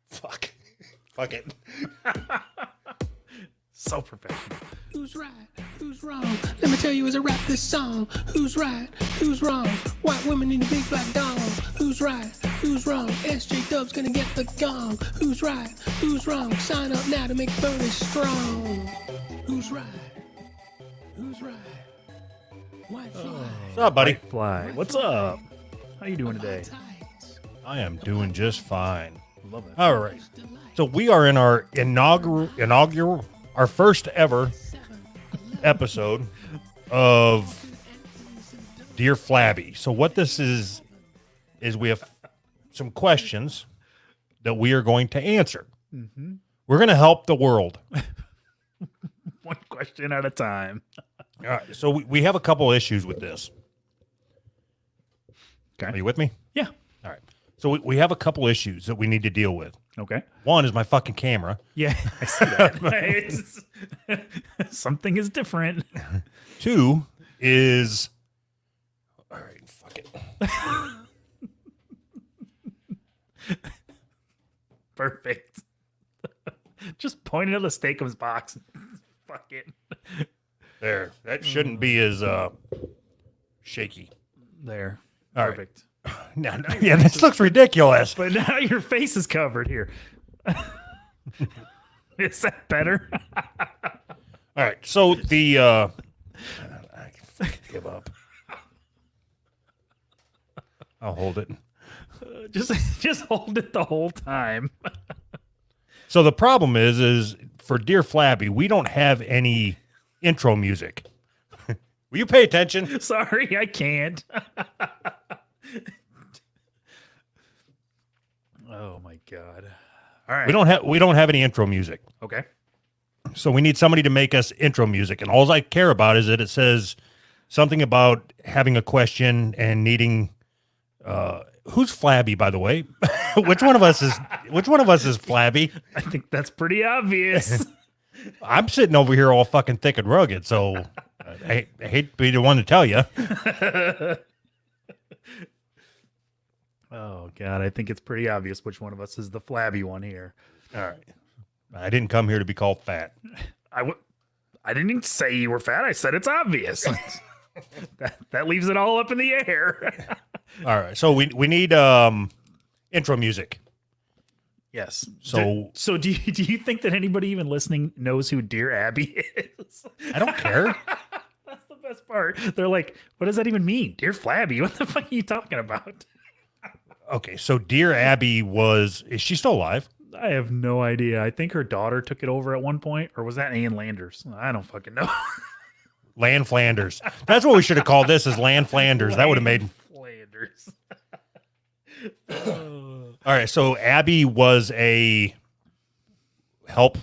Fuck. Fuck it. So professional. Who's right? Who's wrong? Let me tell you as I rap this song. Who's right? Who's wrong? White women in a big black dong. Who's right? Who's wrong? SJ Dub's gonna get the gong. Who's right? Who's wrong? Sign up now to make Bernie strong. Who's right? Who's right? White fly. What's up, buddy? Fly. What's up? How you doing today? I am doing just fine. Love it. All right. So we are in our inaugural, our first ever episode of Dear Flabby. So what this is we have some questions that we are going to answer. Mm-hmm. We're going to help the world. One question at a time. All right. So we have a couple issues with this. Okay. Are you with me? Yeah. All right. So we have a couple issues that we need to deal with. Okay. One is my fucking camera. Yeah, I see that. Something is different. Two is... All right, fuck it. Perfect. Just pointing at the Steakums box. Fuck it. There. That shouldn't be as shaky. There. All right. Perfect. No, yeah, this looks ridiculous. But now your face is covered here. Is that better? All right, so the... I give up. I'll hold it. Just hold it the whole time. So the problem is for Dear Flabby, we don't have any intro music. Will you pay attention? Sorry, I can't. Oh my god. All right. We don't have any intro music. Okay. So we need somebody to make us intro music. And all I care about is that it says something about having a question and needing who's Flabby, by the way? Which one of us is Flabby? I think that's pretty obvious. I'm sitting over here all fucking thick and rugged, so I hate to be the one to tell you. Oh god, I think it's pretty obvious which one of us is the flabby one here. All right. I didn't come here to be called fat. I didn't even say you were fat. I said it's obvious. that leaves it all up in the air. All right. So we need intro music. Yes. So do you think that anybody even listening knows who Dear Abby is? I don't care. That's the best part. They're like, what does that even mean? Dear Flabby? What the fuck are you talking about? Okay, so Dear Abby is she still alive? I have no idea. I think her daughter took it over at one point, or was that Ann Landers? I don't fucking know. Land Flanders. That's what we should have called this, is Land Flanders. That would have made... Flanders. All right, so Abby was a help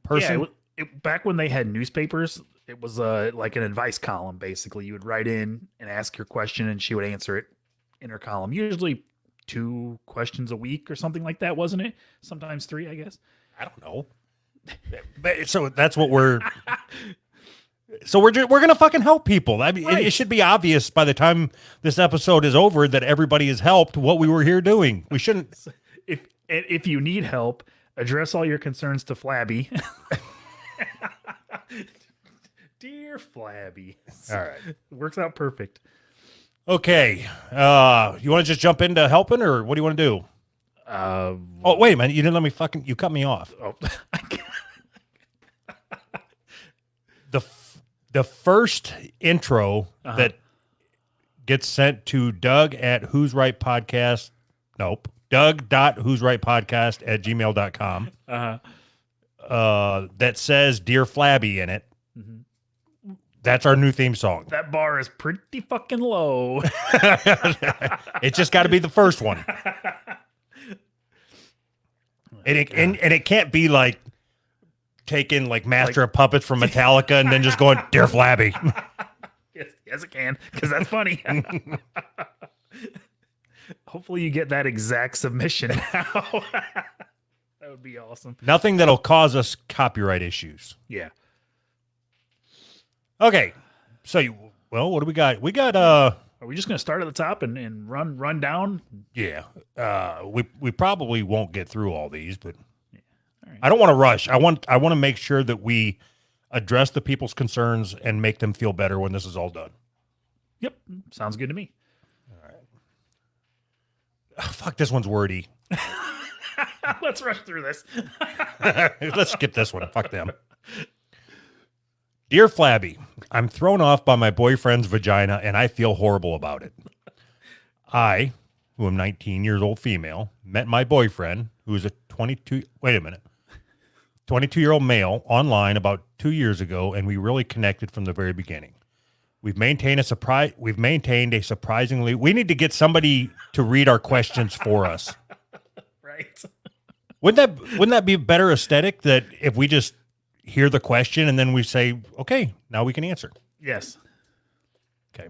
person? Yeah, back when they had newspapers, it was like an advice column, basically. You would write in and ask your question, and she would answer it in her column. Usually 2 questions a week or something like that, wasn't it? Sometimes 3, I guess. I don't know. But, so that's what we're... So we're going to fucking help people. I mean, Right. it should be obvious by the time this episode is over that everybody has helped what we were here doing. We shouldn't... If you need help, address all your concerns to Flabby. Dear Flabby. All right. Works out perfect. Okay. You want to just jump into helping, or what do you want to do? Oh, wait a minute. You didn't let me fucking... You cut me off. Oh. The first intro that gets sent to Doug at Who's Right Podcast. Nope. Doug.who'srightpodcast@gmail.com. That says Dear Flabby in it. Mm-hmm. That's our new theme song. That bar is pretty fucking low. It's just got to be the first one. And it can't be like taking like Master of Puppets from Metallica and then just going, Dear Flabby. Yes, it can, because that's funny. Hopefully you get that exact submission now. That would be awesome. Nothing that'll cause us copyright issues. Yeah. Okay. So, what do we got? We got Are we just going to start at the top and run down? Yeah. We probably won't get through all these, but All right. I don't want to rush. I want to make sure that we address the people's concerns and make them feel better when this is all done. Yep. Sounds good to me. Fuck, this one's wordy. Let's rush through this. Let's skip this one. Fuck them. Dear Flabby, I'm thrown off by my boyfriend's vagina and I feel horrible about it. I, who am 19 years old female, met my boyfriend, who is a 22-year-old male online about 2 years ago, and we really connected from the very beginning. We've maintained a surprisingly. We need to get somebody to read our questions for us. Right. Wouldn't that be a better aesthetic that if we just hear the question and then we say, okay, now we can answer. Yes. Okay.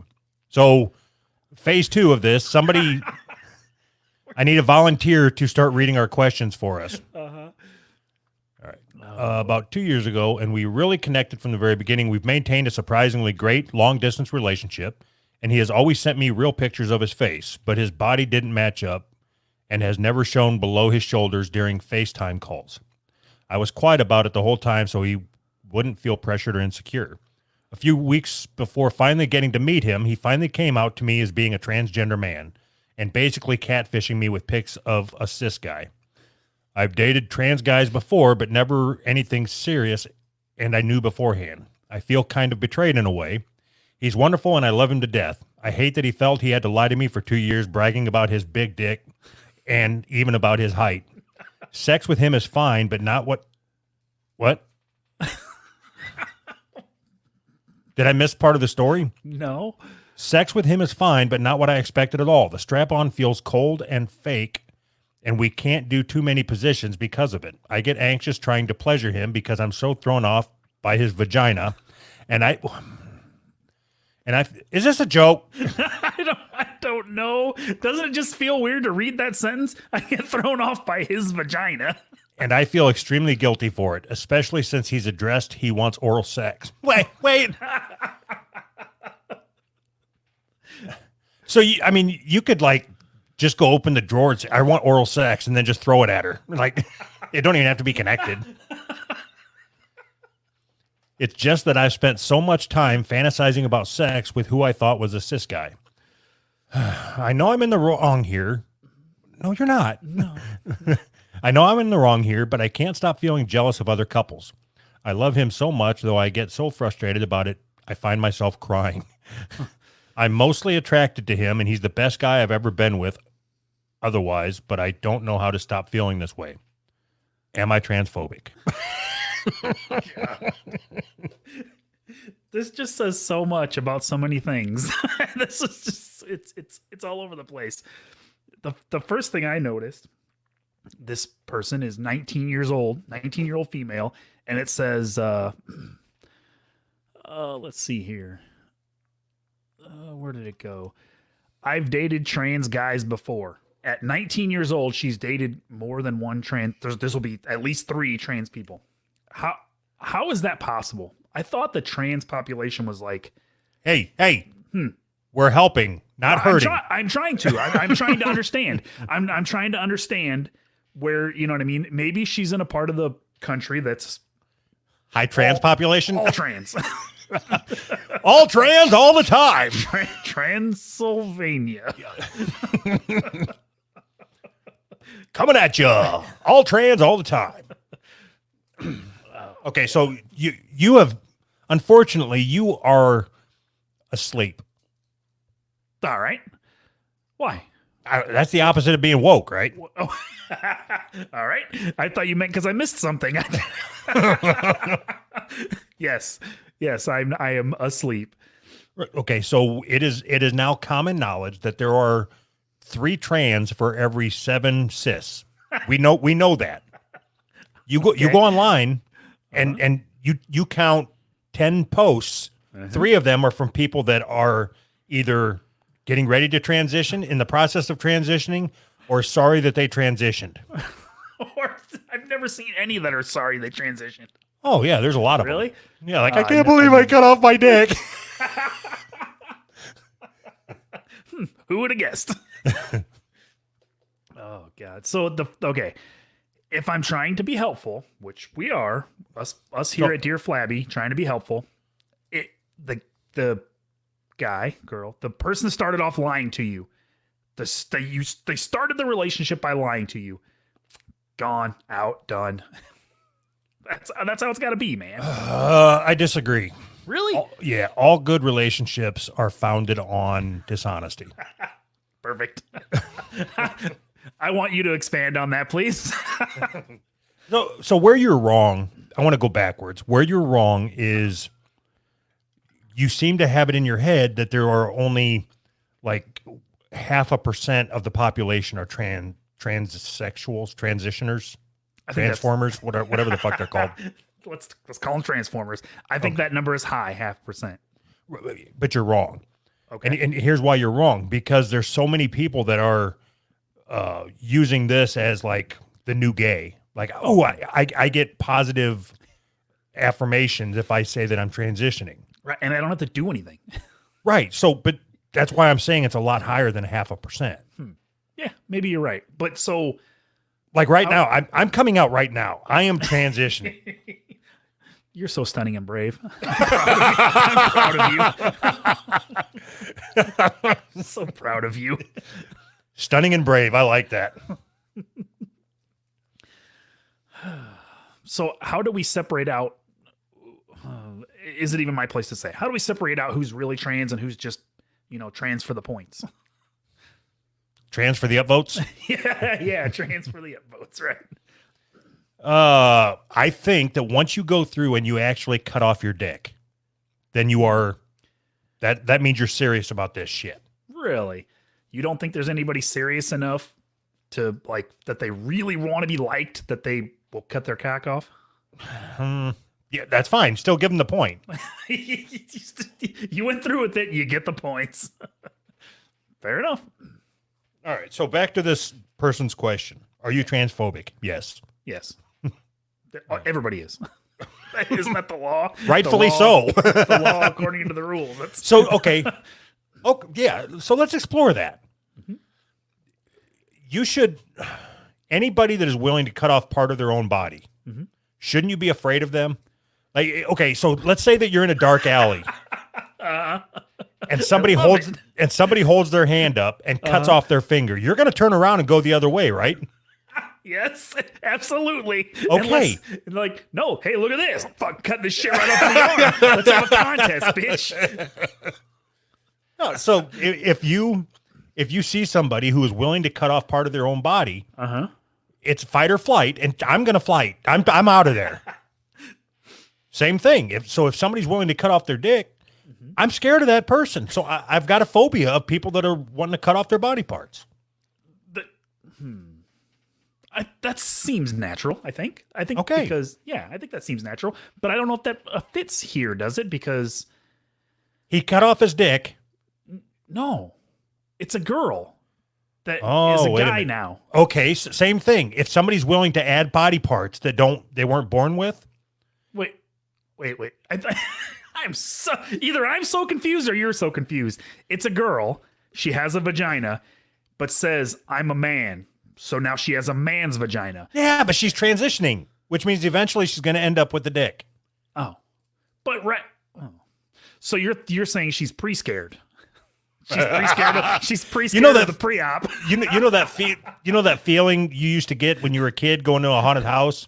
So phase 2 of this, somebody, I need a volunteer to start reading our questions for us. All right. About 2 years ago, and we really connected from the very beginning. We've maintained a surprisingly great long-distance relationship, and he has always sent me real pictures of his face, but his body didn't match up and has never shown below his shoulders during FaceTime calls. I was quiet about it the whole time so he wouldn't feel pressured or insecure. A few weeks before finally getting to meet him, he finally came out to me as being a transgender man and basically catfishing me with pics of a cis guy. I've dated trans guys before, but never anything serious, and I knew beforehand. I feel kind of betrayed in a way. He's wonderful, and I love him to death. I hate that he felt he had to lie to me for 2 years, bragging about his big dick and even about his height. Sex with him is fine, but not what? Did I miss part of the story? No. Sex with him is fine, but not what I expected at all. The strap-on feels cold and fake, and we can't do too many positions because of it. I get anxious trying to pleasure him because I'm so thrown off by his vagina, and is this a joke? I don't know. Doesn't it just feel weird to read that sentence? I get thrown off by his vagina. And I feel extremely guilty for it, especially since he's addressed he wants oral sex. Wait. So, you could just go open the drawer and say, I want oral sex, and then just throw it at her. It don't even have to be connected. It's just that I've spent so much time fantasizing about sex with who I thought was a cis guy. I know I'm in the wrong here. No, you're not. No. I know I'm in the wrong here, but I can't stop feeling jealous of other couples. I love him so much, though I get so frustrated about it, I find myself crying. I'm mostly attracted to him, and he's the best guy I've ever been with otherwise, but I don't know how to stop feeling this way. Am I transphobic? This just says so much about so many things. This is just it's all over the place. The first thing I noticed, this person is 19-year-old female, and it says let's see here. Where did it go? I've dated trans guys before. At 19 years old, she's dated more than one trans. This will be at least 3 trans people. How is that possible? I thought the trans population was like, hey, we're helping, not hurting. I'm trying to. I'm trying to understand. I'm trying to understand where, you know what I mean? Maybe she's in a part of the country that's high trans population. All trans. All trans all the time. Transylvania. Coming at you. All trans all the time. Okay, so you have, unfortunately, you are asleep. All right. Why? That's the opposite of being woke, right? Oh. All right. I thought you meant because I missed something. Yes, I am asleep. Okay, so it is now common knowledge that there are 3 trans for every 7 cis. We know that. You go online and you count 10 posts. 3 of them are from people that are either getting ready to transition, in the process of transitioning, or sorry that they transitioned. Or I've never seen any that are sorry they transitioned. Oh yeah, there's a lot of really? them. Yeah, I can't believe I cut off my dick. Who would have guessed? Oh God. So okay. If I'm trying to be helpful, which we are, us here at Dear Flabby, trying to be helpful, the guy, girl, the person that started off lying to you, they started the relationship by lying to you. Gone, out, done. That's how it's got to be, man. I disagree. Really? All good relationships are founded on dishonesty. Perfect. I want you to expand on that, please. So where you're wrong, I want to go backwards. Where you're wrong is you seem to have it in your head that there are only like 0.5% of the population are transsexuals, transitioners, transformers, whatever the fuck they're called. Let's call them transformers. I think that number is high, 0.5%. But you're wrong. Okay. And here's why you're wrong, because there's so many people that are using this as like the new gay. Like, oh, I get positive affirmations if I say that I'm transitioning. Right. And I don't have to do anything. Right. So, but that's why I'm saying it's a lot higher than 0.5%. Yeah, maybe you're right. But so, like right now, I'm coming out right now. I am transitioning. You're so stunning and brave. I'm proud of you. So proud of you. Stunning and brave. I like that. So how do we separate out? Is it even my place to say? How do we separate out who's really trans and who's just, trans for the points? Trans for the upvotes? yeah, trans for the upvotes, right? I think that once you go through and you actually cut off your dick, then you are that means you're serious about this shit. Really? You don't think there's anybody serious enough to like that they really want to be liked that they will cut their cock off? Yeah, that's fine. Still give them the point. You went through with it, you get the points. Fair enough. All right, so back to this person's question. Are you transphobic? Yes. Yes. Everybody is. Isn't that the law? Rightfully so. The law according to the rules. So, okay. Oh, yeah. So let's explore that. Mm-hmm. You should, anybody that is willing to cut off part of their own body, mm-hmm. shouldn't you be afraid of them? Like, okay, so let's say that you're in a dark alley. And somebody holds their hand up and cuts off their finger. You're going to turn around and go the other way, right? Yes, absolutely. Okay. Like, no, hey, look at this. I'm fucking cutting this shit right off the arm. Let's have a contest, bitch. No, so if you see somebody who is willing to cut off part of their own body, it's fight or flight, and I'm going to fight. I'm out of there. Same thing. If somebody's willing to cut off their dick, I'm scared of that person. So I've got a phobia of people that are wanting to cut off their body parts. That seems natural, I think. Okay. Because, I think that seems natural. But I don't know if that fits here, does it? Because he cut off his dick. No. It's a girl that is a guy now. Okay, same thing. If somebody's willing to add body parts that they weren't born with. Wait. I'm so confused or you're so confused. It's a girl. She has a vagina, but says, I'm a man. So now she has a man's vagina. Yeah, but she's transitioning, which means eventually she's going to end up with the dick. Oh. But So you're saying she's pre-scared. She's pre-scared of the pre-op. You know that feeling you used to get when you were a kid going to a haunted house?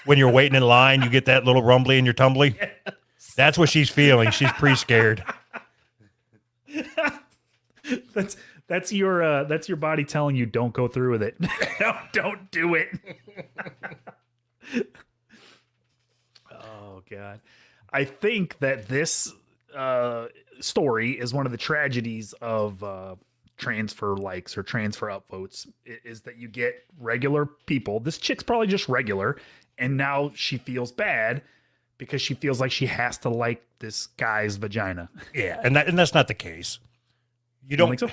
When you're waiting in line, you get that little rumbly in your tumbly? Yes. That's what she's feeling. She's pre-scared. That's your body telling you don't go through with it. Don't do it. Oh God. I think that this story is one of the tragedies of transfer likes or transfer upvotes is that you get regular people. This chick's probably just regular, and now she feels bad because she feels like she has to like this guy's vagina. Yeah, and that's not the case. You don't think so?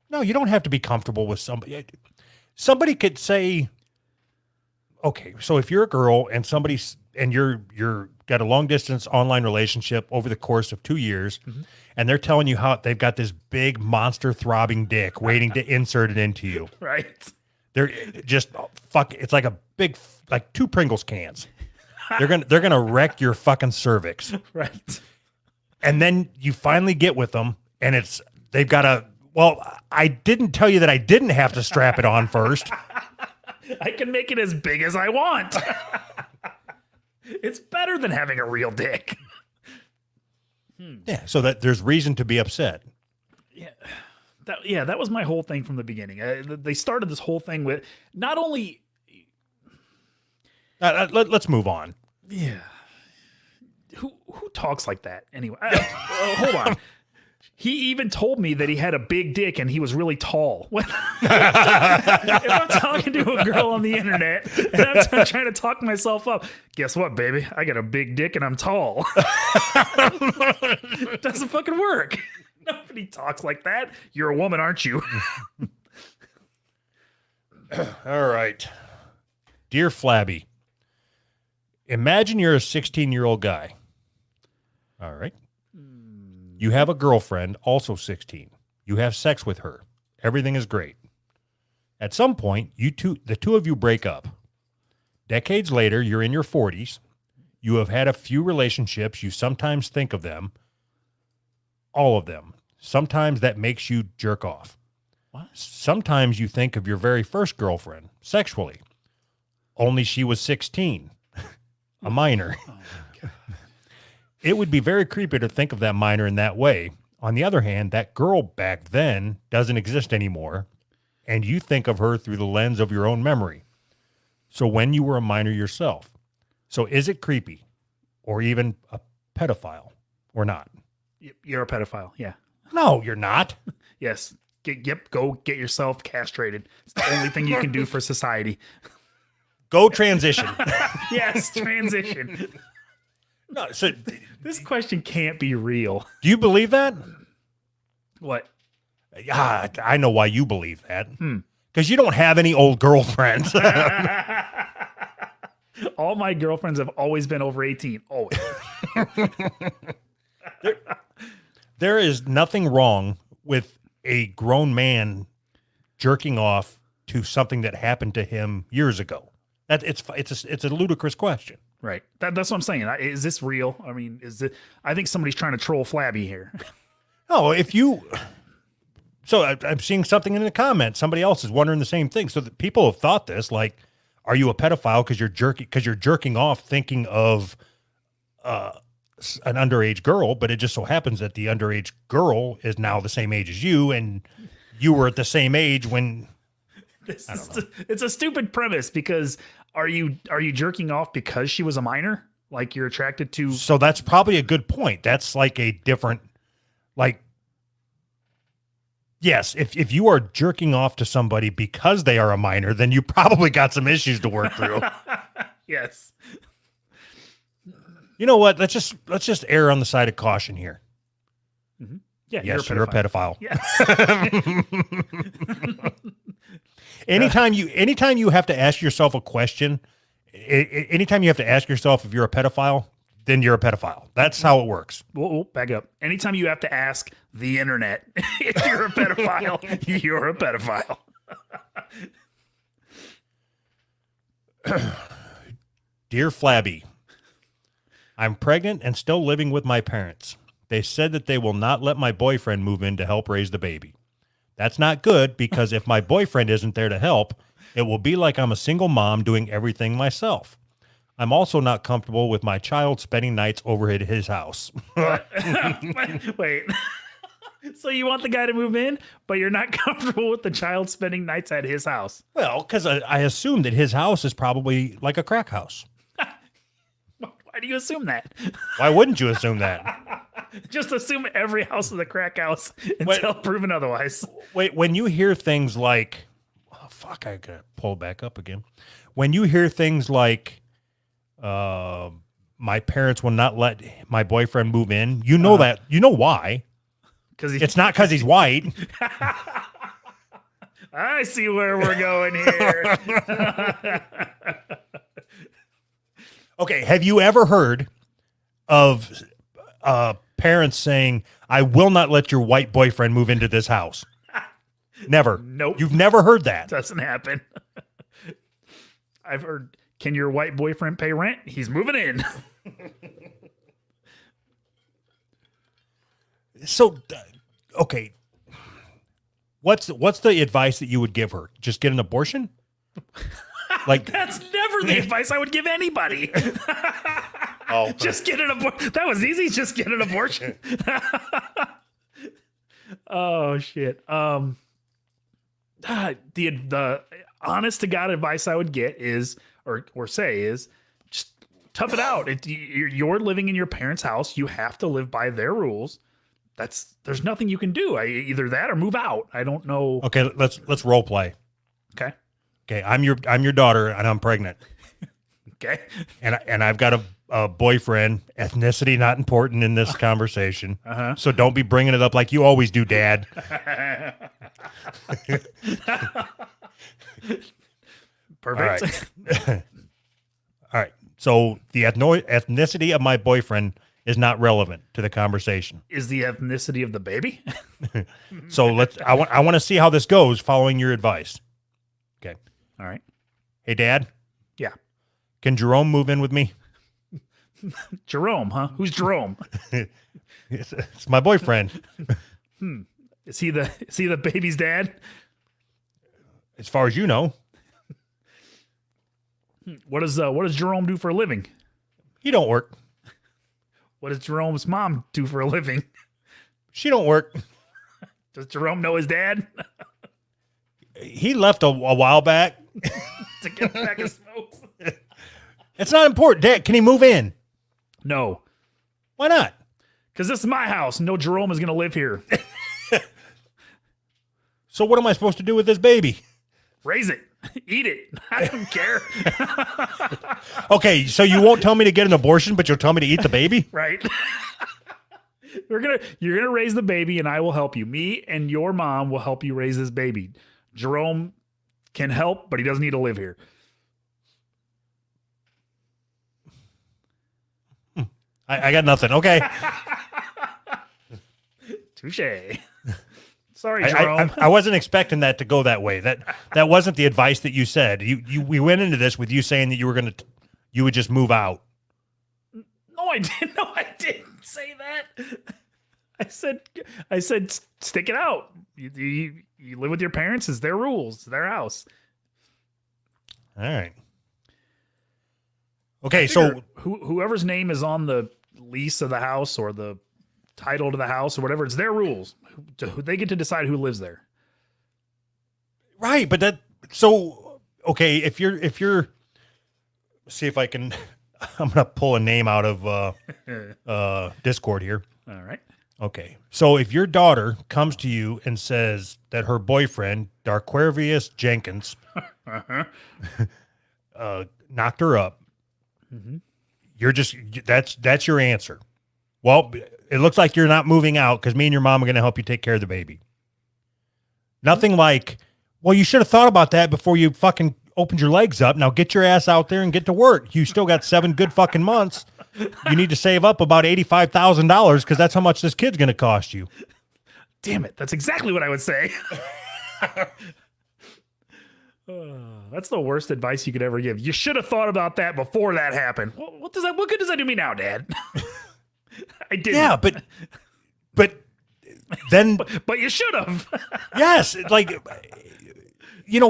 No, you don't have to be comfortable with somebody. Somebody could say, okay, so if you're a girl and somebody and you're got a long distance online relationship over the course of 2 years, and they're telling you how they've got this big monster throbbing dick waiting to insert it into you. Right. They're just it's like a big like 2 Pringles cans. They're gonna wreck your fucking cervix. Right. And then you finally get with them, and they've got a. Well, I didn't tell you that I didn't have to strap it on first. I can make it as big as I want. It's better than having a real dick. Yeah, so that there's reason to be upset. That was my whole thing from the beginning. They started this whole thing with not only. Let's move on. Yeah. Who talks like that anyway? Hold on. He even told me that he had a big dick and he was really tall. If I'm talking to a girl on the internet and I'm trying to talk myself up, guess what, baby? I got a big dick and I'm tall. It doesn't fucking work. Nobody talks like that. You're a woman, aren't you? All right. Dear Flabby, imagine you're a 16-year-old guy. All right. You have a girlfriend, also 16. You have sex with her. Everything is great. At some point, the two of you break up. Decades later, you're in your 40s. You have had a few relationships. You sometimes think of them. All of them. Sometimes that makes you jerk off. What? Sometimes you think of your very first girlfriend sexually. Only she was 16. A minor. Oh, my God. It would be very creepy to think of that minor in that way. On the other hand, that girl back then doesn't exist anymore, and you think of her through the lens of your own memory. So when you were a minor yourself. So is it creepy or even a pedophile or not? You're a pedophile, yeah. No, you're not. Yes. Go get yourself castrated. It's the only thing you can do for society. Go transition. Yes, transition. No, so This question can't be real. do you believe that? What? I know why you believe that. Because you don't have any old girlfriends. All my girlfriends have always been over 18. Always. There is nothing wrong with a grown man jerking off to something that happened to him years ago. It's a ludicrous question. Right. That's what I'm saying. Is this real? I mean, I think somebody's trying to troll Flabby here. No, I'm seeing something in the comments. Somebody else is wondering the same thing. So that people have thought this, like, are you a pedophile because you're jerking off thinking of an underage girl? But it just so happens that the underage girl is now the same age as you, and you were at the same age when. It's a stupid premise because are you jerking off because she was a minor? Like you're attracted to? So that's probably a good point. That's like a different, like, yes, if you are jerking off to somebody because they are a minor, then you probably got some issues to work through. Yes. You know what? Let's just err on the side of caution here. Mm-hmm. Yeah. Yes, you're a pedophile. Yes. Anytime you have to ask yourself a question, anytime you have to ask yourself if you're a pedophile, then you're a pedophile. That's how it works. Whoa, back up. Anytime you have to ask the internet if you're a pedophile, you're a pedophile. Dear Flabby, I'm pregnant and still living with my parents. They said that they will not let my boyfriend move in to help raise the baby. That's not good because if my boyfriend isn't there to help, it will be like I'm a single mom doing everything myself. I'm also not comfortable with my child spending nights over at his house. Wait. So you want the guy to move in, but you're not comfortable with the child spending nights at his house? Well, because I assume that his house is probably like a crack house. Why do you assume that? Why wouldn't you assume that? Just assume every house is a crack house until proven otherwise. Wait, when you hear things like, oh, fuck, I gotta pull back up again. When you hear things like, my parents will not let my boyfriend move in, you know that, you know why? Because it's not because he's white. I see where we're going here. Okay, have you ever heard of parents saying, "I will not let your white boyfriend move into this house"? Never. Nope. You've never heard that. Doesn't happen. I've heard, can your white boyfriend pay rent? He's moving in. So, okay, what's the advice that you would give her? Just get an abortion? Like That's never the advice I would give anybody. oh, Just get an abortion. That was easy. Just get an abortion. Oh shit. The honest to God advice I would get is, or say is, just tough it out. You're living in your parents' house. You have to live by their rules. There's nothing you can do. Either that or move out. I don't know. okay. Let's role play. Okay. Okay, I'm your daughter and I'm pregnant, Okay. and I've got a boyfriend. Ethnicity not important in this conversation. So don't be bringing it up like you always do, Dad. Perfect. All right. So the ethnicity of my boyfriend is not relevant to the conversation. Is the ethnicity of the baby? So I want to see how this goes following your advice. Okay. All right. Hey, Dad, Yeah. can Jerome move in with me? Jerome, huh? Who's Jerome? It's my boyfriend. Is he the baby's dad? As far as you know, What does Jerome do for a living? he don't work. What does Jerome's mom do for a living? She don't work. Does Jerome know his dad? He left a while back. To get a pack of smokes? It's not important. Dad, can he move in? No, Why not? because this is my house. No Jerome is going to live here. So what am I supposed to do with this baby? Raise it. Eat it. I don't care. Okay, so you won't tell me to get an abortion, but you'll tell me to eat the baby? Right? You're gonna raise the baby, and I will help you. Me and your mom will help you raise this baby. Jerome can help, but he doesn't need to live here. I got nothing. Okay. Touche. Sorry, Jerome. I wasn't expecting that to go that way. That wasn't the advice that you said. We went into this with you saying that you would just move out. No, I didn't. No, I didn't say that. I said, stick it out. You live with your parents. It's their rules. It's their house. All right. Okay, so Whoever's name is on the lease of the house or the title to the house or whatever, it's their rules. They get to decide who lives there. right, but okay, if you're see if I can I'm gonna pull a name out of Discord here. All right. Okay. So if your daughter comes to you and says that her boyfriend, Darquarius Jenkins, knocked her up, you're just that's your answer. Well, it looks like you're not moving out because me and your mom are going to help you take care of the baby. Nothing like, well, you should have thought about that before you fucking opened your legs up. Now get your ass out there and get to work. You still got 7 good fucking months. You need to save up about $85,000 because that's how much this kid's going to cost you. Damn it. That's exactly what I would say. That's the worst advice you could ever give. You should have thought about that before that happened. What good does that do me now, Dad? I didn't. Yeah, but then but you should have. yes, like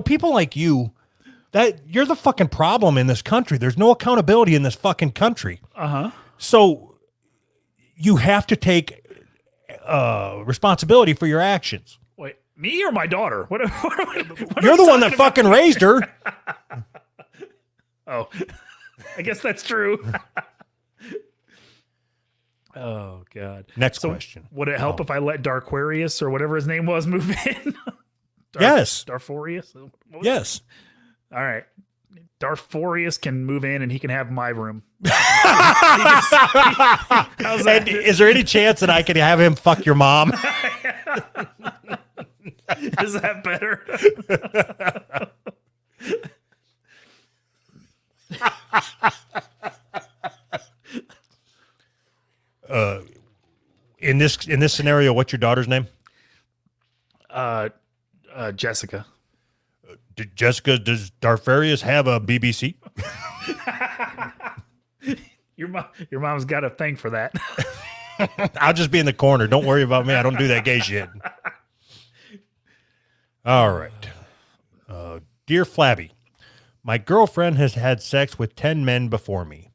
people like you, that you're the fucking problem in this country. There's no accountability in this fucking country. So you have to take responsibility for your actions. Wait, me or my daughter? What You're the one that fucking raised her. Oh, I guess that's true. Oh God. Next question. Would it help if I let Darquarius or whatever his name was move in? Yes. Darforius? Yes. All right. Darforius can move in and he can have my room. How's that? And is there any chance that I could have him fuck your mom? Is that better? this scenario, what's your daughter's name? Jessica. Jessica, does Darfarius have a BBC? Your mom's got a thing for that. I'll just be in the corner. Don't worry about me. I don't do that gay shit. All right. Dear Flabby, my girlfriend has had sex with 10 men before me,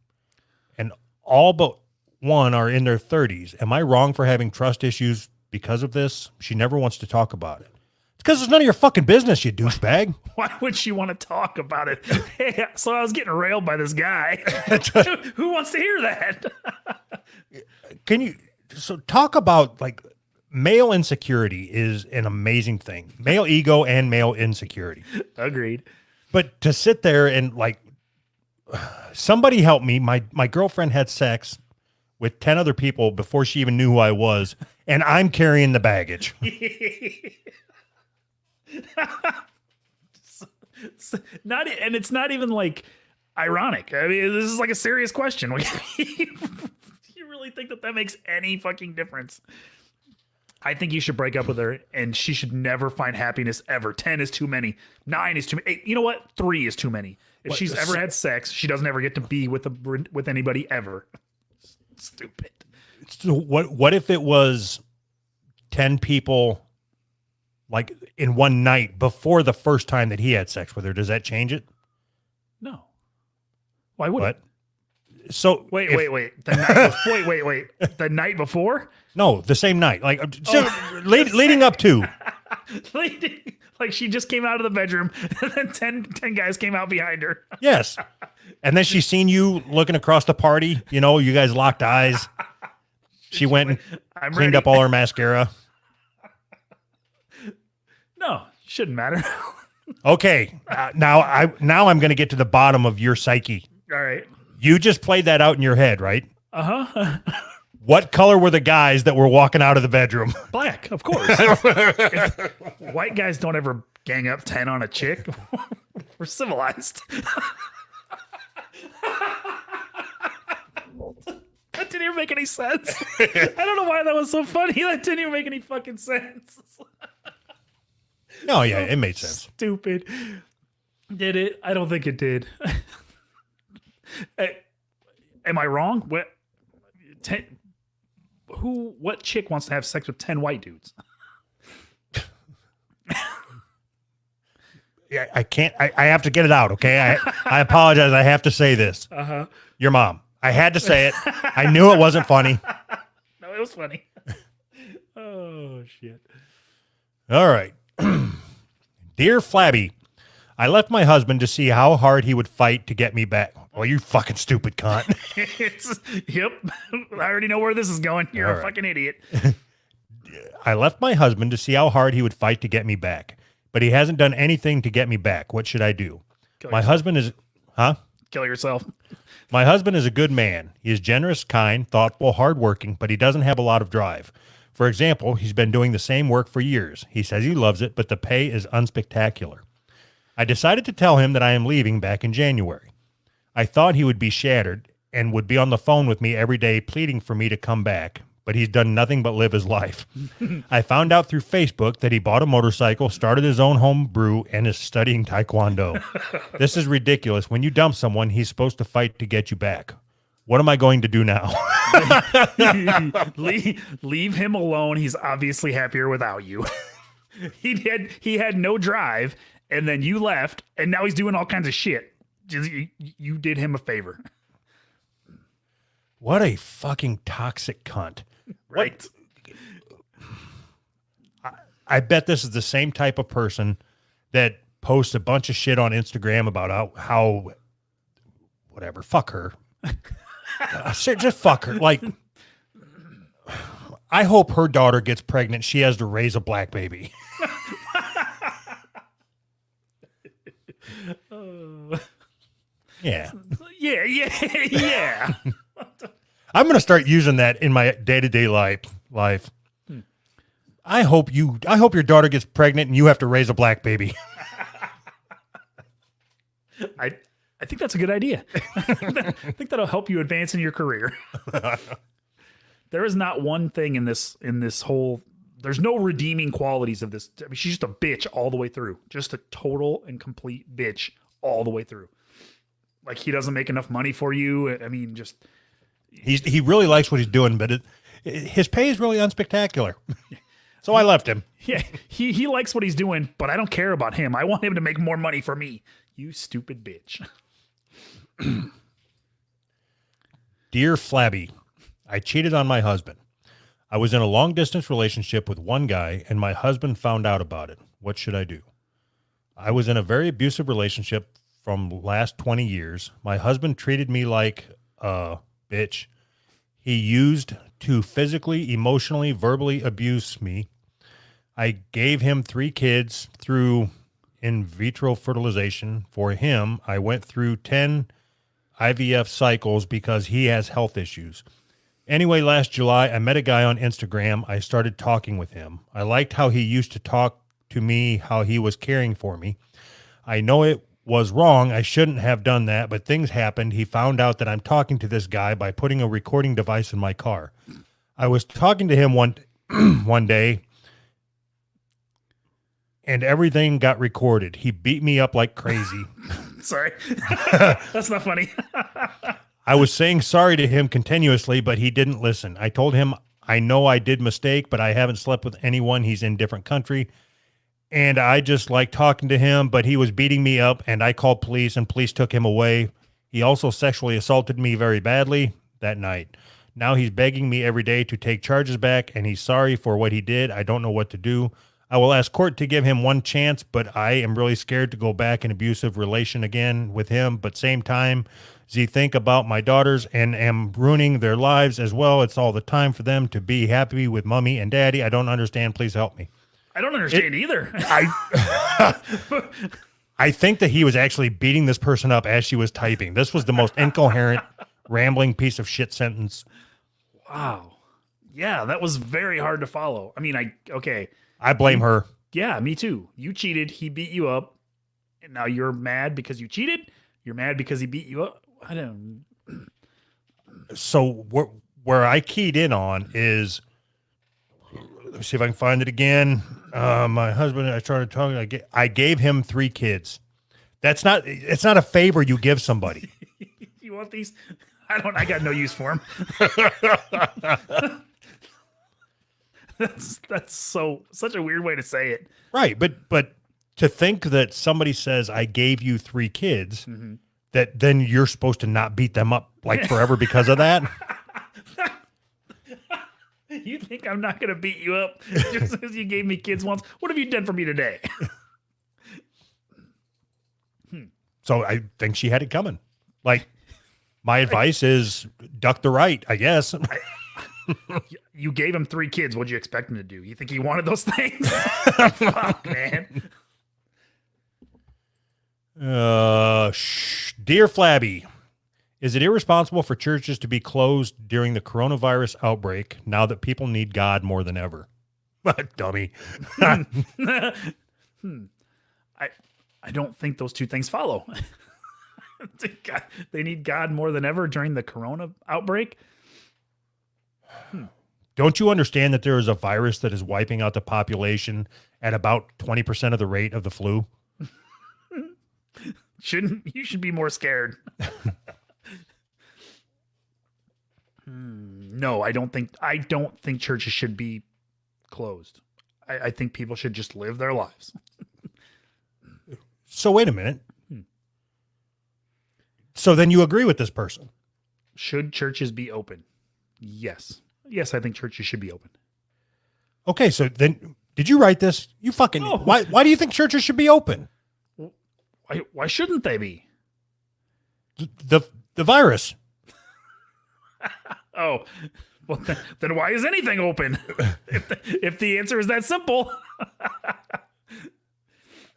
and all but one are in their 30s. Am I wrong for having trust issues because of this? She never wants to talk about it. It's because it's none of your fucking business, you douchebag. Why would she want to talk about it? Hey, so I was getting railed by this guy. Who wants to hear that? Can you talk about, like, male insecurity is an amazing thing. Male ego and male insecurity. Agreed. But to sit there and, like, somebody help me. My girlfriend had sex with 10 other people before she even knew who I was, and I'm carrying the baggage. And it's not even like ironic. I mean, this is like a serious question. You really think that makes any fucking difference? I think you should break up with her, and she should never find happiness ever. 10 is too many. 9 is too many. You know what? 3 is too many. If she's ever had sex, she doesn't ever get to be with anybody ever. Stupid. So what if it was 10 people, like, in one night before the first time that he had sex with her? Does that change it? No. Why would it? So wait. The night before, wait. The night before? No, the same night. Like, leading up to. Like she just came out of the bedroom and then 10 guys came out behind her. Yes. And then she seen you looking across the party. You know, you guys locked eyes. She went and cleaned up all her mascara. No, shouldn't matter. Okay. Now I'm going to get to the bottom of your psyche. All right. You just played that out in your head, right? Uh-huh. What color were the guys that were walking out of the bedroom? Black, of course. White guys don't ever gang up 10 on a chick. We're civilized. That didn't even make any sense. I don't know why that was so funny. That didn't even make any fucking sense. No, yeah, it made sense. Stupid. Did it? I don't think it did. Am I wrong? What chick wants to have sex with 10 white dudes? Yeah, I can't. I have to get it out. Okay, I apologize. I have to say this. Your mom. I had to say it. I knew it wasn't funny. No, it was funny. Oh shit. All right, dear Flabby, I left my husband to see how hard he would fight to get me back. Oh, you fucking stupid cunt. Yep. I already know where this is going. You're a fucking idiot. I left my husband to see how hard he would fight to get me back, but he hasn't done anything to get me back. What should I do? My husband is... Huh? Kill yourself. My husband is a good man. He is generous, kind, thoughtful, hardworking, but he doesn't have a lot of drive. For example, he's been doing the same work for years. He says he loves it, but the pay is unspectacular. I decided to tell him that I am leaving back in January. I thought he would be shattered and would be on the phone with me every day pleading for me to come back, but he's done nothing but live his life. I found out through Facebook that he bought a motorcycle, started his own home brew, and is studying Taekwondo. This is ridiculous. When you dump someone, he's supposed to fight to get you back. What am I going to do now? Leave him alone. He's obviously happier without you. He had no drive, and then you left, and now he's doing all kinds of shit. You did him a favor. What a fucking toxic cunt. Right. I bet this is the same type of person that posts a bunch of shit on Instagram about how whatever, fuck her. Just fuck her. Like, I hope her daughter gets pregnant. She has to raise a black baby. Yeah. Yeah. I'm going to start using that in my day-to-day life. I hope your daughter gets pregnant and you have to raise a black baby. I think that's a good idea. I think that'll help you advance in your career. there is not one thing in this whole. There's no redeeming qualities of this. I mean, she's just a bitch all the way through. Just a total and complete bitch all the way through. Like, he doesn't make enough money for you. I mean, just he really likes what he's doing, but his pay is really unspectacular. So I left him. yeah, he likes what he's doing, but I don't care about him. I want him to make more money for me. You stupid bitch. Dear Flabby, I cheated on my husband. I was in a long-distance relationship with one guy, and my husband found out about it. What should I do? I was in a very abusive relationship from the last 20 years. My husband treated me like a bitch. He used to physically, emotionally, verbally abuse me. I gave him 3 kids through in vitro fertilization. For him, I went through 10 IVF cycles because he has health issues. Anyway, last July, I met a guy on Instagram. I started talking with him. I liked how he used to talk to me, how he was caring for me. I know it was wrong. I shouldn't have done that, but things happened. He found out that I'm talking to this guy by putting a recording device in my car. I was talking to him one day, and everything got recorded. He beat me up like crazy. Sorry. That's not funny. I was saying sorry to him continuously, but he didn't listen. I told him, I know I did mistake, but I haven't slept with anyone. He's in a different country. And I just like talking to him, but he was beating me up, and I called police, and police took him away. He also sexually assaulted me very badly that night. Now he's begging me every day to take charges back, and he's sorry for what he did. I don't know what to do. I will ask court to give him one chance, but I am really scared to go back in abusive relation again with him. But same time, think about my daughters and am ruining their lives as well. It's all the time for them to be happy with mommy and daddy. I don't understand. Please help me. I don't understand either. I think that he was actually beating this person up as she was typing. This was the most incoherent, rambling piece of shit sentence. Wow. Yeah, that was very hard to follow. I mean, I blame her. Yeah, me too. You cheated. He beat you up. And now you're mad because you cheated? You're mad because he beat you up? I don't. So where I keyed in on is, let me see if I can find it again. My husband, I started talking. I gave him 3 kids. It's not a favor you give somebody. You want these? I got no use for them. That's such a weird way to say it. Right, but to think that somebody says I gave you 3 kids, that then you're supposed to not beat them up like forever because of that. You think I'm not going to beat you up just because you gave me kids once? What have you done for me today? So I think she had it coming. Like, my advice is duck the right, I guess. You gave him 3 kids. What'd you expect him to do? You think he wanted those things? Fuck, man. Dear Flabby, is it irresponsible for churches to be closed during the coronavirus outbreak now that people need God more than ever? Dummy. I don't think those 2 things follow. They need God more than ever during the corona outbreak. Don't you understand that there is a virus that is wiping out the population at about 20% of the rate of the flu? You should be more scared. No, I don't think churches should be closed. I think people should just live their lives. So wait a minute. So then you agree with this person? Should churches be open? Yes. Yes, I think churches should be open. Okay, so then did you write this? You fucking No. Why do you think churches should be open? Why shouldn't they be? The virus. Oh, well, then why is anything open? If the answer is that simple.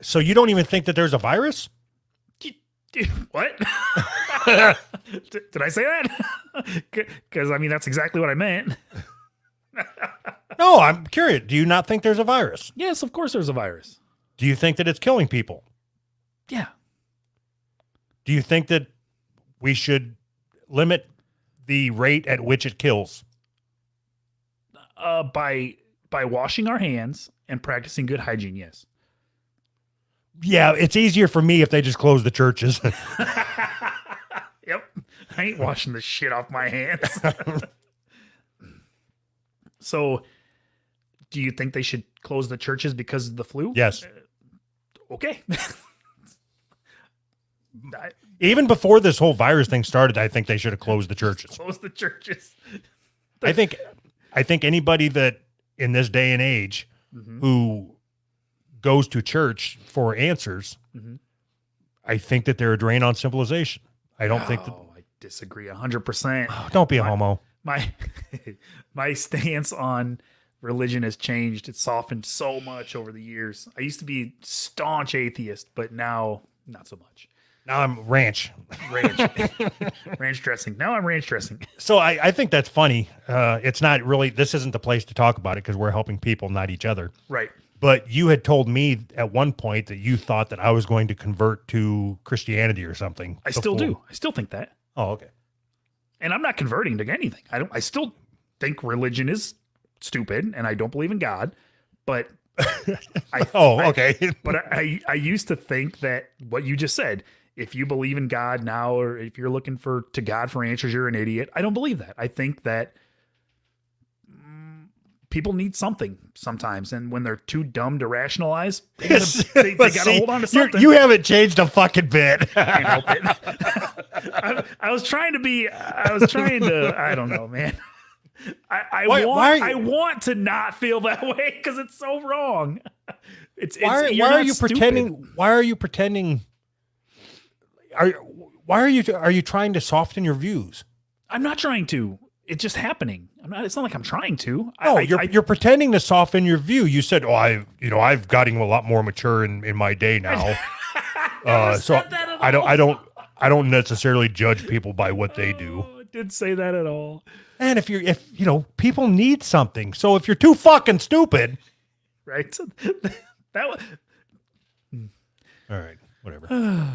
So you don't even think that there's a virus? What? Did I say that? Because, I mean, that's exactly what I meant. No, I'm curious. Do you not think there's a virus? Yes, of course there's a virus. Do you think that it's killing people? Yeah. Do you think that we should limit the rate at which it kills? By washing our hands and practicing good hygiene, yes. Yeah, it's easier for me if they just close the churches. Yep. I ain't washing the shit off my hands. So, do you think they should close the churches because of the flu? Yes. Okay. Even before this whole virus thing started, I think they should have closed the churches. Close the churches. I think anybody that in this day and age who goes to church for answers, I think that they're a drain on civilization. I don't think that. I disagree 100%. Don't be a homo. My stance on religion has changed. It's softened so much over the years. I used to be staunch atheist, but now not so much. Now I'm ranch. Ranch dressing. Now I'm ranch dressing. So I think that's funny. It's not really, this isn't the place to talk about it because we're helping people, not each other. Right. But you had told me at one point that you thought that I was going to convert to Christianity or something. I still do. I still think that. Oh, okay. And I'm not converting to anything. I still think religion is stupid and I don't believe in God, but okay. But I used to think that what you just said, if you believe in God now, or if you're looking to God for answers, you're an idiot. I don't believe that. I think that people need something sometimes. And when they're too dumb to rationalize, they gotta hold on to something. You haven't changed a fucking bit. Can't help it. I was trying to, I don't know, man. I want to not feel that way because it's so wrong. Why are you pretending? Why are you pretending? Why are you trying to soften your views? I'm not trying to. It's just happening. It's not like I'm trying to. No, you're pretending to soften your view. You said, "Oh, I've gotten a lot more mature in my day now." So I don't necessarily judge people by what they do. I didn't say that at all. And if people need something. So if you're too fucking stupid, right? So that was all right. Whatever.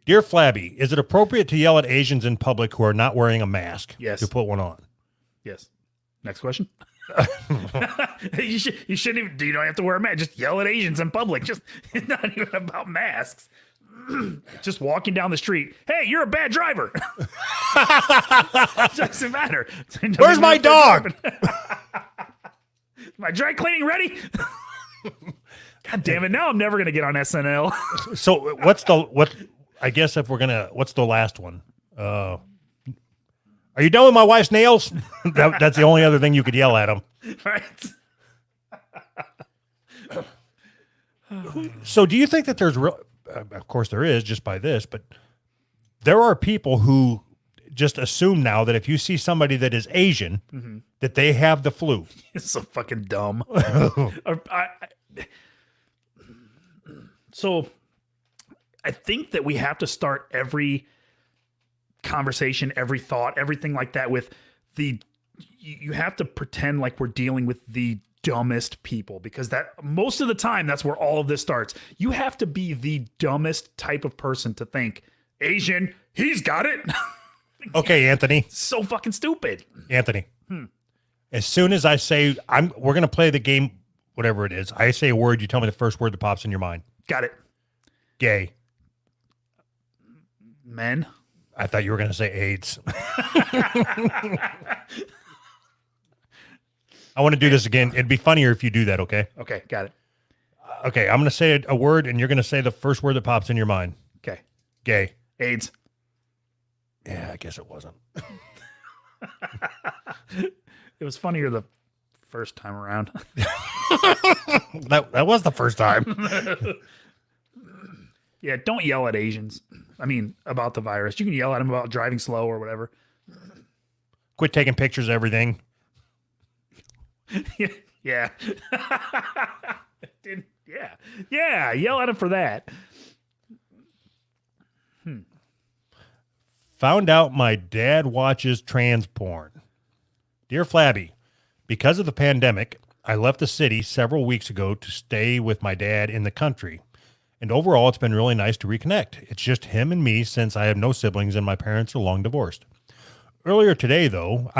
Dear Flabby, is it appropriate to yell at Asians in public who are not wearing a mask? Yes. To put one on? Yes. Next question. You shouldn't even. You don't have to wear a mask. Just yell at Asians in public. Just it's not even about masks. Just walking down the street. Hey, you're a bad driver. Doesn't matter. Where's my dog? My dry cleaning ready? God damn it! Now I'm never gonna get on SNL. So I guess what's the last one? Are you done with my wife's nails? That's the only other thing you could yell at them. Right. So do you think that there's real? Of course there is, just by this, but there are people who just assume now that if you see somebody that is Asian, that they have the flu. It's so fucking dumb. So I think that we have to start every conversation, every thought, everything like that with you have to pretend like we're dealing with the dumbest people, because that most of the time that's where all of this starts. You have to be the dumbest type of person to think Asian, he's got it. Okay, Anthony. So fucking stupid. Anthony. As soon as I say we're going to play the game, whatever it is, I say a word, you tell me the first word that pops in your mind. Got it. Gay. Men. I thought you were going to say AIDS. I want to do this again. It'd be funnier if you do that, okay? Okay, got it. Okay, I'm going to say a word, and you're going to say the first word that pops in your mind. Okay. Gay. AIDS. Yeah, I guess it wasn't. It was funnier the first time around. That was the first time. Yeah, don't yell at Asians. I mean, about the virus. You can yell at them about driving slow or whatever. Quit taking pictures of everything. Yeah. Yeah, yell at him for that. Found out my dad watches trans porn. Dear Flabby, because of the pandemic, I left the city several weeks ago to stay with my dad in the country. And overall, it's been really nice to reconnect. It's just him and me since I have no siblings and my parents are long divorced. Earlier today, though,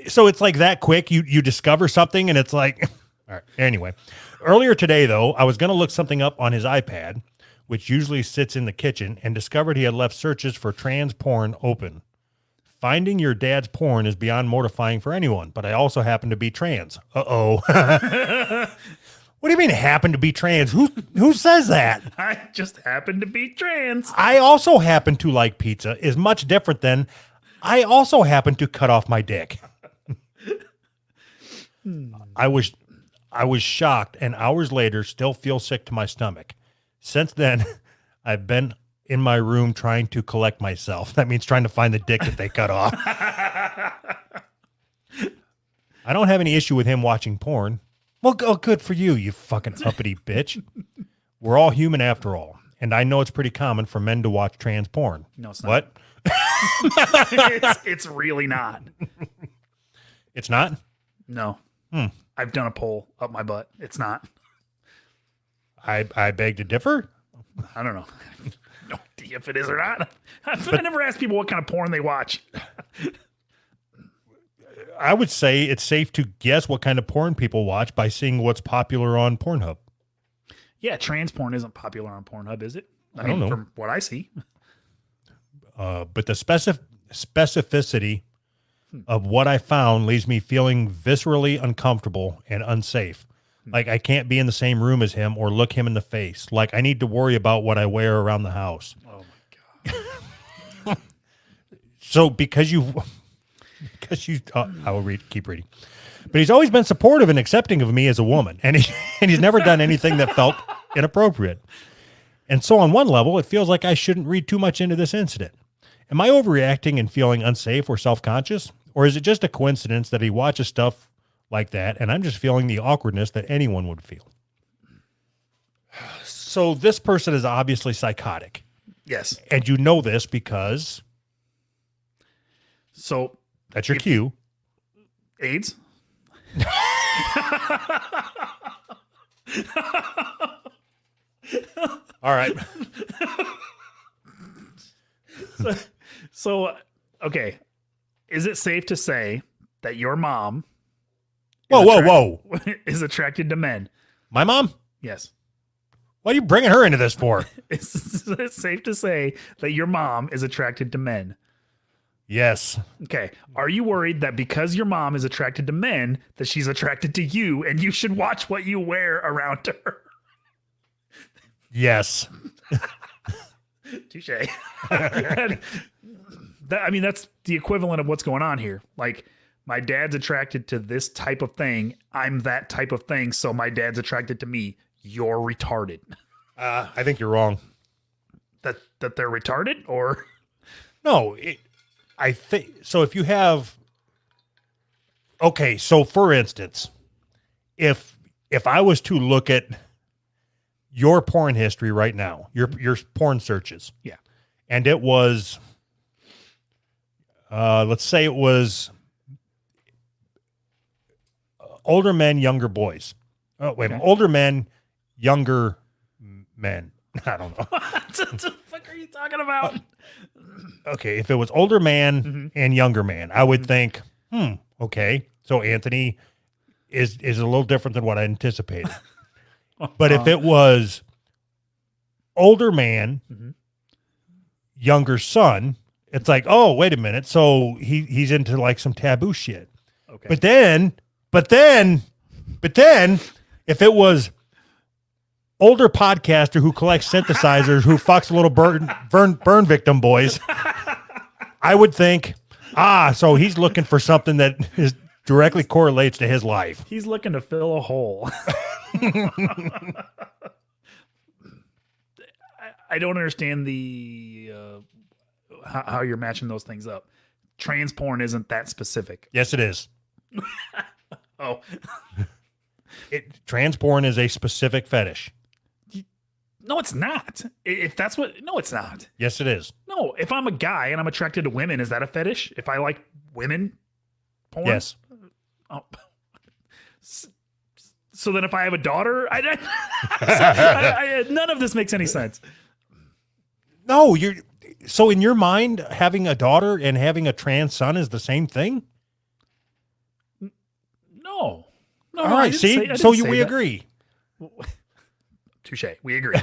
So it's like that quick. You discover something and it's like, all right. Anyway, earlier today though, I was going to look something up on his iPad, which usually sits in the kitchen, and discovered he had left searches for trans porn open. Finding your dad's porn is beyond mortifying for anyone, but I also happen to be trans. Uh-oh. What do you mean happen to be trans? Who says that? I just happen to be trans. I also happen to like pizza is much different than I also happen to cut off my dick. I was shocked, and hours later still feel sick to my stomach. Since then, I've been in my room trying to collect myself. That means trying to find the dick that they cut off. I don't have any issue with him watching porn. Well, good for you, you fucking uppity bitch. We're all human after all. And I know it's pretty common for men to watch trans porn. No, it's not. What? It's really not. It's not? No. I've done a poll up my butt. It's not. I beg to differ. I don't know. No idea if it is or not. I never ask people what kind of porn they watch. I would say it's safe to guess what kind of porn people watch by seeing what's popular on Pornhub. Yeah, trans porn isn't popular on Pornhub, is it? I don't know. From what I see. But the specificity of what I found leaves me feeling viscerally uncomfortable and unsafe. Like I can't be in the same room as him or look him in the face. Like I need to worry about what I wear around the house. Oh my God. So I will keep reading. But he's always been supportive and accepting of me as a woman, and he's never done anything that felt inappropriate. And so on one level, it feels like I shouldn't read too much into this incident. Am I overreacting and feeling unsafe or self-conscious? Or is it just a coincidence that he watches stuff like that, and I'm just feeling the awkwardness that anyone would feel? So this person is obviously psychotic. Yes. And you know this because... So... That's your cue. AIDS? All right. So, okay. Is it safe to say that your mom Whoa. is attracted to men? My mom? Yes. What are you bringing her into this for? Is it safe to say that your mom is attracted to men? Yes. Okay. Are you worried that because your mom is attracted to men, that she's attracted to you and you should watch what you wear around her? Yes. Touche. That's the equivalent of what's going on here. Like, my dad's attracted to this type of thing. I'm that type of thing. So my dad's attracted to me. You're retarded. I think you're wrong. That they're retarded, or no? I think so. If you have, okay. So for instance, if I was to look at your porn history right now, your porn searches, yeah, and it was, let's say it was older men, younger boys. Oh, wait, okay. Older men, younger men. I don't know. What the fuck are you talking about? Okay, if it was older man and younger man, I would think, okay. So Anthony is a little different than what I anticipated. But if it was older man, younger son, it's like, oh, wait a minute. So he's into like some taboo shit. Okay. But then, if it was older podcaster who collects synthesizers, who fucks little burn victim boys, I would think, so he's looking for something that directly correlates to his life. He's looking to fill a hole. I don't understand the how you're matching those things up. Trans porn isn't that specific. Yes, it is. Oh. Trans porn is a specific fetish. No, it's not. If that's what... No, it's not. Yes, it is. No, if I'm a guy and I'm attracted to women, is that a fetish? If I like women porn? Yes. Oh. So then if I have a daughter... none of this makes any sense. No, so in your mind, having a daughter and having a trans son is the same thing? No, All no, I right, didn't see? say- I didn't So say we that. agree. Touche. We agree.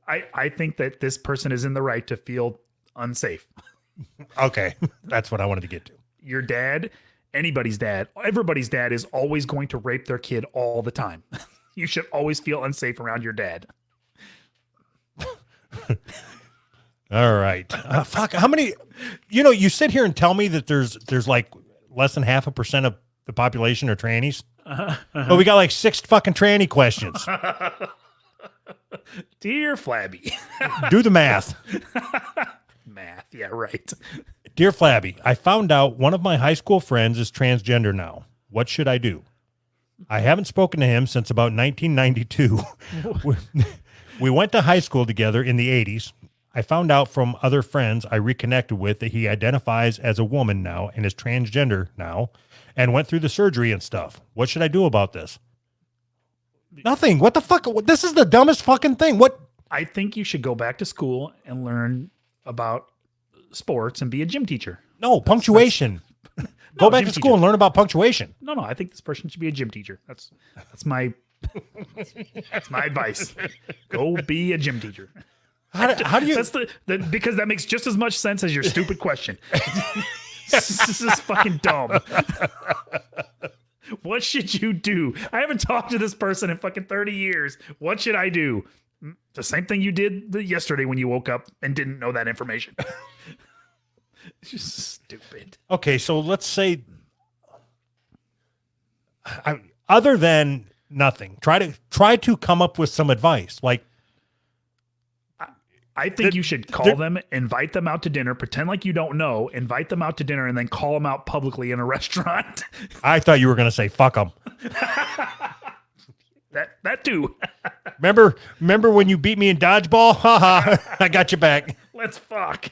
I think that this person is in the right to feel unsafe. Okay. That's what I wanted to get to. Your dad, anybody's dad, everybody's dad is always going to rape their kid all the time. You should always feel unsafe around your dad. All right. Fuck. How many? You sit here and tell me that there's like less than 0.5% of the population are trannies, but we got like 6 fucking tranny questions. Dear Flabby. Do the math. Math. Yeah, right. Dear Flabby, I found out one of my high school friends is transgender now. What should I do? I haven't spoken to him since about 1992. We went to high school together in the 80s. I found out from other friends I reconnected with that he identifies as a woman now and is transgender now and went through the surgery and stuff. What should I do about this? Nothing. What the fuck? This is the dumbest fucking thing. What? I think you should go back to school and learn about sports and be a gym teacher. No, punctuation. Go back gym to school teacher. and learn about punctuation. No, I think this person should be a gym teacher. That's my that's my advice. Go be a gym teacher. How do you? That's because that makes just as much sense as your stupid question. This is fucking dumb. What should you do? I haven't talked to this person in fucking 30 years. What should I do? The same thing you did yesterday when you woke up and didn't know that information. It's just stupid. Okay, so let's say, other than nothing, try to come up with some advice. Like, I think you should call them, invite them out to dinner, pretend like you don't know, invite them out to dinner, and then call them out publicly in a restaurant. I thought you were going to say fuck them. That too. Remember when you beat me in dodgeball? Haha, I got you back. Let's fuck.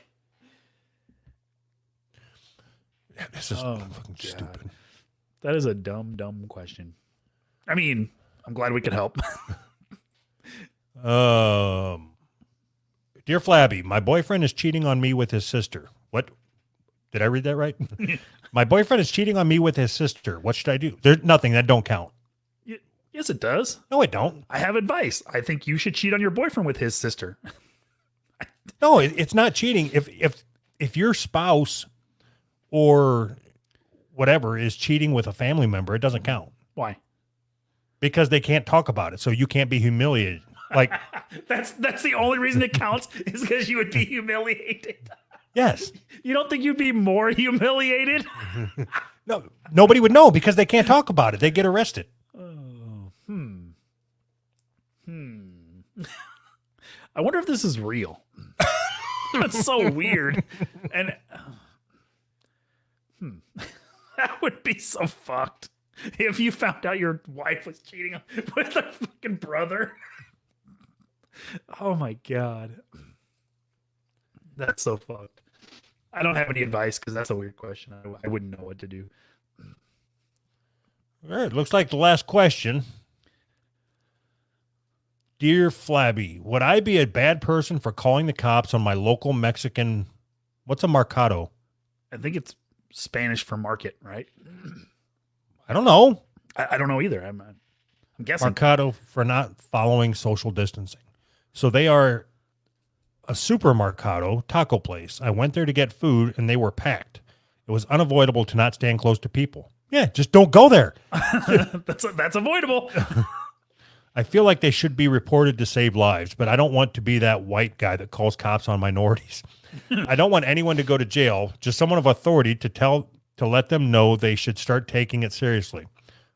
This is fucking stupid. That is a dumb question. I mean, I'm glad we could help. Dear Flabby, my boyfriend is cheating on me with his sister. What? Did I read that right? My boyfriend is cheating on me with his sister. What should I do? There's nothing. That don't count. Yes, it does. No, it don't. I have advice. I think you should cheat on your boyfriend with his sister. No, it's not cheating. If your spouse or whatever is cheating with a family member, it doesn't count Why? because they can't talk about it. So you can't be humiliated. Like, That's the only reason it counts is because you would be humiliated. yes, You don't think you'd be more humiliated? no, nobody would know because they can't talk about it. They get arrested. I wonder if this is real. That's so weird. And that would be so fucked if you found out your wife was cheating with her fucking brother. Oh my God. That's so fucked. I don't have any advice because that's a weird question. I wouldn't know what to do. All right, looks like the last question. Dear Flabby, would I be a bad person for calling the cops on my local Mexican? What's a mercado? I think it's Spanish for market, right? I don't know. I don't know either. I'm guessing. Mercado for not following social distancing. So they are a supermercado taco place. I went there to get food and they were packed. It was unavoidable to not stand close to people. Yeah, just don't go there. That's avoidable. I feel like they should be reported to save lives, but I don't want to be that white guy that calls cops on minorities. I don't want anyone to go to jail, just someone of authority to let them know they should start taking it seriously.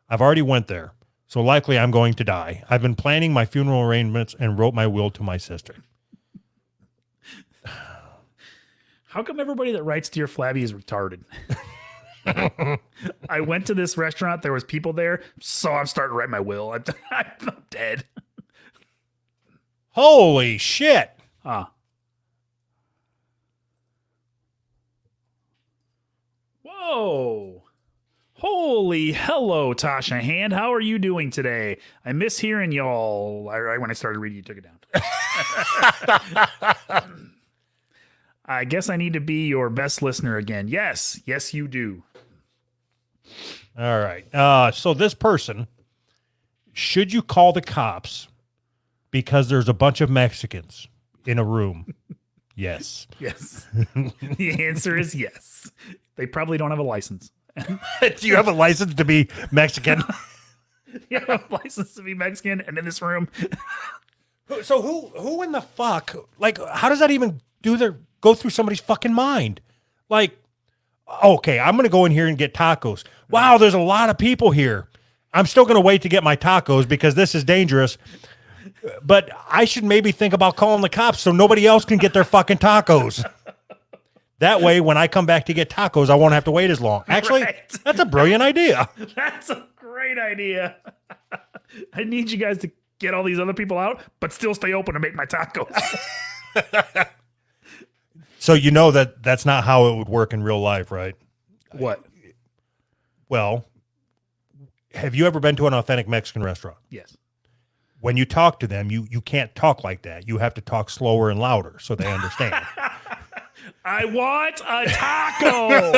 I've already went there, so likely I'm going to die. I've been planning my funeral arrangements and wrote my will to my sister. How come everybody that writes Dear Flabby is retarded? I went to this restaurant. There was people there. So I'm starting to write my will. I'm dead. Holy shit. Whoa. Holy hello, Tasha Hand. How are you doing today? I miss hearing y'all. Right when I started reading, you took it down. I guess I need to be your best listener again. Yes, you do. All right. So this person, should you call the cops because there's a bunch of Mexicans in a room? Yes. Yes. The answer is yes. They probably don't have a license. Do you have a license to be Mexican? You have a license to be Mexican and in this room. So who in the fuck, like, how does that even go through somebody's fucking mind? Like, okay, I'm going to go in here and get tacos. Wow, there's a lot of people here. I'm still going to wait to get my tacos because this is dangerous. But I should maybe think about calling the cops so nobody else can get their fucking tacos. That way, when I come back to get tacos, I won't have to wait as long. Actually, Right. That's a brilliant idea. That's a great idea. I need you guys to get all these other people out, but still stay open to make my tacos. So you know that's not how it would work in real life, right? What? Well, have you ever been to an authentic Mexican restaurant? Yes. When you talk to them, you can't talk like that. You have to talk slower and louder so they understand. I want a taco.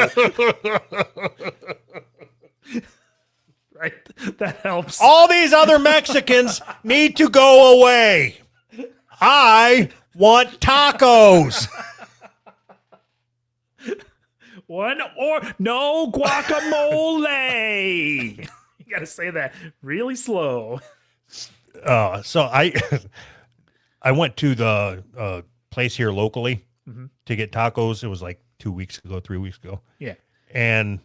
Right? That helps. All these other Mexicans need to go away. I want tacos. One or no guacamole. You got to say that really slow. So I went to the place here locally to get tacos. It was like 3 weeks ago. Yeah. And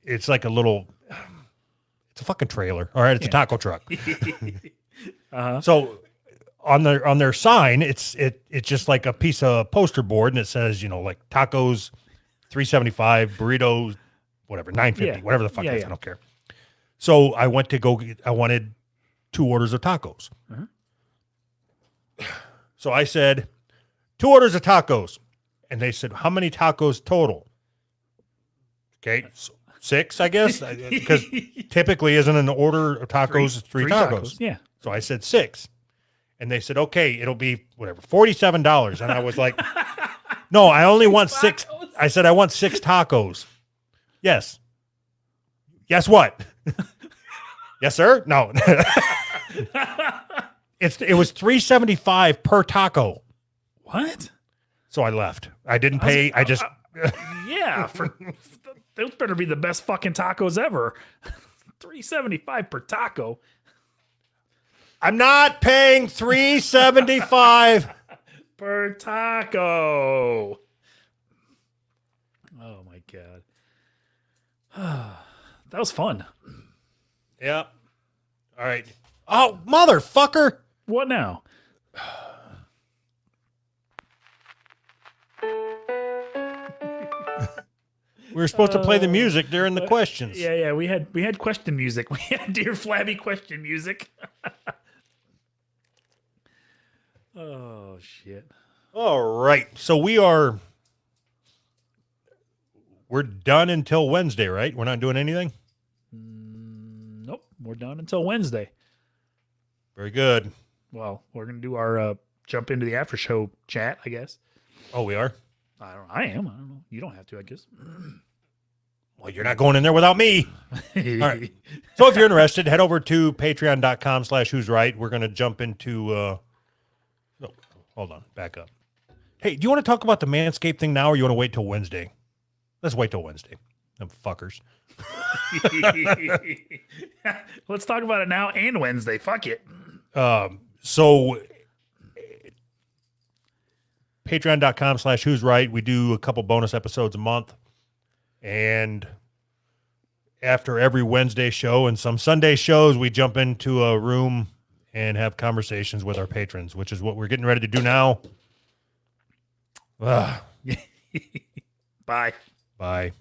it's like it's a fucking trailer. All right. It's a taco truck. So on their sign, it's just like a piece of poster board and it says, like tacos, $3.75, burritos, whatever, $9.50, whatever the fuck it is. I don't care. So I went to I wanted 2 orders of tacos. So I said, 2 orders of tacos. And they said, how many tacos total? Okay, so 6, I guess, because typically isn't an order of tacos three tacos. Yeah. So I said 6. And they said, okay, it'll be whatever, $47. And I was like, no, I only want 6. I said, I want 6 tacos. Yes. Guess what? Yes, sir? No. It was $3.75 per taco. What? So I left. I didn't pay. I just Yeah, those better be the best fucking tacos ever. $3.75 per taco. I'm not paying $3.75 per taco. Oh my god. That was fun. Yeah. All right. Oh, motherfucker. What now? We were supposed to play the music during the questions. Yeah, we had question music. We had Dear Flabby question music. Oh shit. All right. So we're done until Wednesday, right? We're not doing anything? Nope. We're done until Wednesday. Very good. Well, we're gonna do our jump into the after show chat, I guess. Oh, we are? I don't know. You don't have to, I guess. Well, you're not going in there without me. All right. So if you're interested, head over to patreon.com/who's right. We're going to jump into, hold on, back up. Hey, do you want to talk about the Manscaped thing now or you want to wait till Wednesday? Let's wait till Wednesday. Them fuckers. Let's talk about it now and Wednesday. Fuck it. So patreon.com/who's right. We do a couple bonus episodes a month. And after every Wednesday show and some Sunday shows, we jump into a room and have conversations with our patrons, which is what we're getting ready to do now. Bye. Bye.